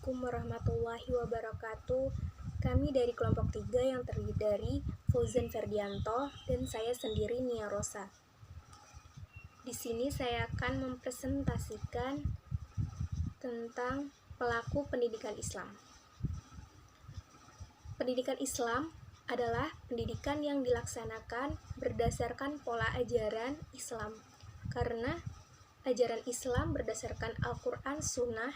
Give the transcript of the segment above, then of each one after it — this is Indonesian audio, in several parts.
Assalamualaikum warahmatullahi wabarakatuh. Kami dari kelompok 3 yang terdiri dari Fauzan Ferdianto dan saya sendiri Nia Rosa. Di sini saya akan mempresentasikan tentang pelaku pendidikan Islam. Pendidikan Islam adalah pendidikan yang dilaksanakan berdasarkan pola ajaran Islam, karena ajaran Islam berdasarkan Al-Quran, Sunnah,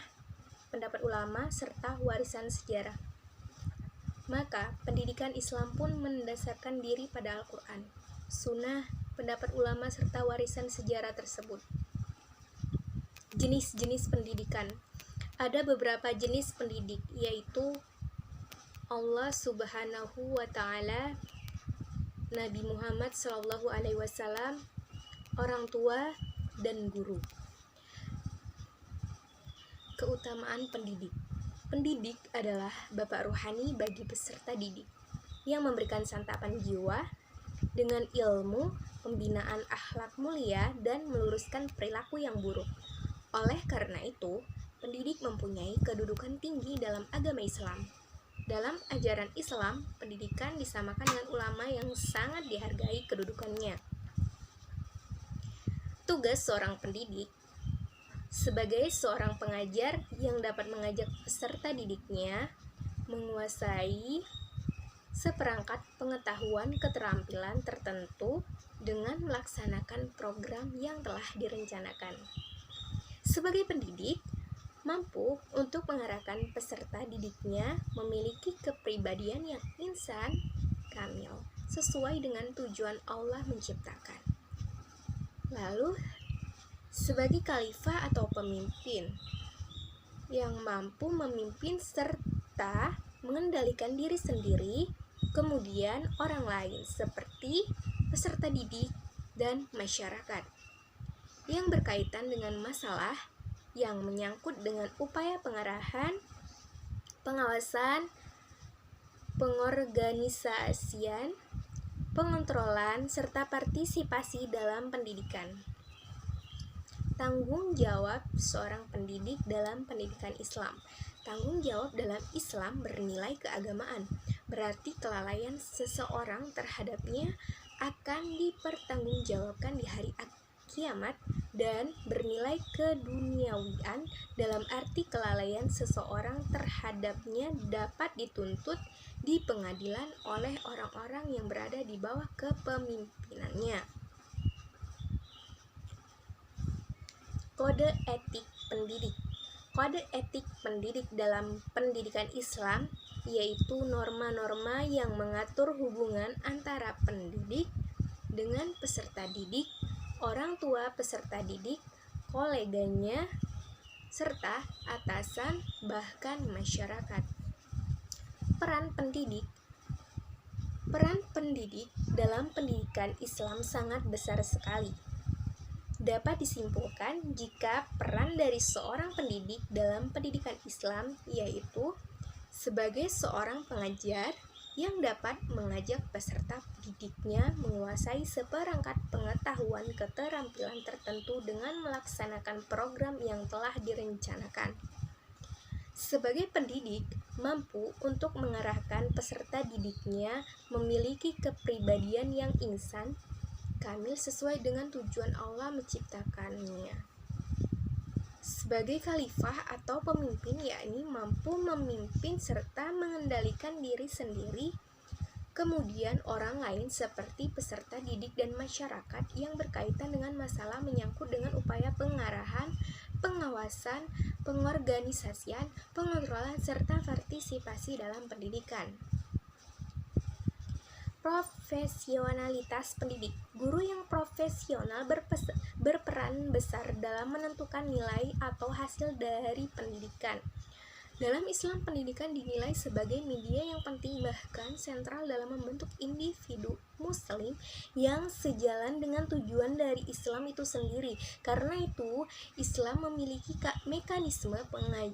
pendapat ulama, serta warisan sejarah. Maka, pendidikan Islam pun mendasarkan diri pada Al-Quran, Sunnah, pendapat ulama, serta warisan sejarah tersebut. Jenis-jenis pendidikan. Ada beberapa jenis pendidik, yaitu Allah Subhanahu wa Ta'ala, Nabi Muhammad SAW, orang tua, dan guru. Keutamaan pendidik. Pendidik adalah bapak rohani bagi peserta didik yang memberikan santapan jiwa dengan ilmu, pembinaan akhlak mulia, dan meluruskan perilaku yang buruk. Oleh karena itu, pendidik mempunyai kedudukan tinggi dalam agama Islam. Dalam ajaran Islam, pendidikan disamakan dengan ulama yang sangat dihargai kedudukannya. Tugas seorang pendidik sebagai seorang pengajar yang dapat mengajak peserta didiknya menguasai seperangkat pengetahuan keterampilan tertentu dengan melaksanakan program yang telah direncanakan. Sebagai pendidik, mampu untuk mengarahkan peserta didiknya memiliki kepribadian yang insan, kamil, sesuai dengan tujuan Allah menciptakan. Lalu, sebagai khalifah atau pemimpin yang mampu memimpin serta mengendalikan diri sendiri, kemudian orang lain seperti peserta didik dan masyarakat yang berkaitan dengan masalah yang menyangkut dengan upaya pengarahan, pengawasan, pengorganisasian, pengontrolan, serta partisipasi dalam pendidikan. Tanggung jawab seorang pendidik dalam pendidikan Islam. Tanggung jawab dalam Islam bernilai keagamaan, berarti kelalaian seseorang terhadapnya akan dipertanggungjawabkan di hari kiamat, dan bernilai keduniawian dalam arti kelalaian seseorang terhadapnya dapat dituntut di pengadilan oleh orang-orang yang berada di bawah kepemimpinannya. Kode etik pendidik. Kode etik pendidik dalam pendidikan Islam yaitu norma-norma yang mengatur hubungan antara pendidik dengan peserta didik, orang tua peserta didik, koleganya, serta atasan, bahkan masyarakat. Peran pendidik. Peran pendidik dalam pendidikan Islam sangat besar sekali. Dapat disimpulkan jika peran dari seorang pendidik dalam pendidikan Islam yaitu sebagai seorang pengajar yang dapat mengajak peserta didiknya menguasai seperangkat pengetahuan keterampilan tertentu dengan melaksanakan program yang telah direncanakan. Sebagai pendidik, mampu untuk mengarahkan peserta didiknya memiliki kepribadian yang insan, kamil sesuai dengan tujuan Allah menciptakannya. Sebagai khalifah atau pemimpin, yakni mampu memimpin serta mengendalikan diri sendiri, kemudian orang lain seperti peserta didik dan masyarakat yang berkaitan dengan masalah menyangkut dengan upaya pengarahan, pengawasan, pengorganisasian, pengontrolan, serta partisipasi dalam pendidikan. Profesionalitas pendidik. Guru yang profesional berperan besar dalam menentukan nilai atau hasil dari pendidikan. Dalam Islam, pendidikan dinilai sebagai media yang penting bahkan sentral dalam membentuk individu muslim yang sejalan dengan tujuan dari Islam itu sendiri. Karena itu, Islam memiliki mekanisme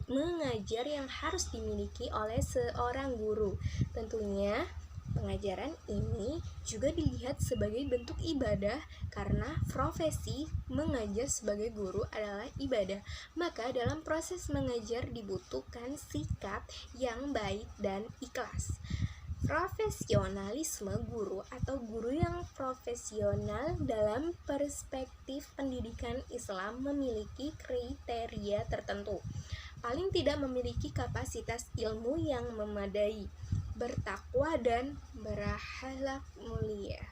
mengajar yang harus dimiliki oleh seorang guru. Tentunya, Pengajaran ini juga dilihat sebagai bentuk ibadah karena profesi mengajar sebagai guru adalah ibadah. Maka dalam proses mengajar dibutuhkan sikap yang baik dan ikhlas. Profesionalisme guru atau guru yang profesional dalam perspektif pendidikan Islam memiliki kriteria tertentu. Paling tidak memiliki kapasitas ilmu yang memadai, bertakwa dan berakhlak mulia.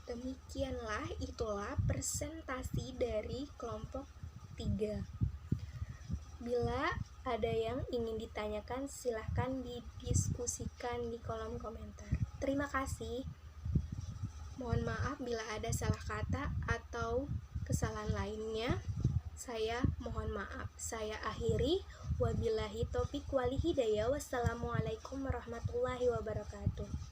Demikianlah itulah presentasi dari kelompok 3. Bila ada yang ingin ditanyakan, silahkan didiskusikan di kolom komentar. Terima kasih. Mohon maaf bila ada salah kata atau kesalahan lainnya. Saya mohon maaf. Saya akhiri. Wabillahi taufiq wal hidayah. Wassalamualaikum warahmatullahi wabarakatuh.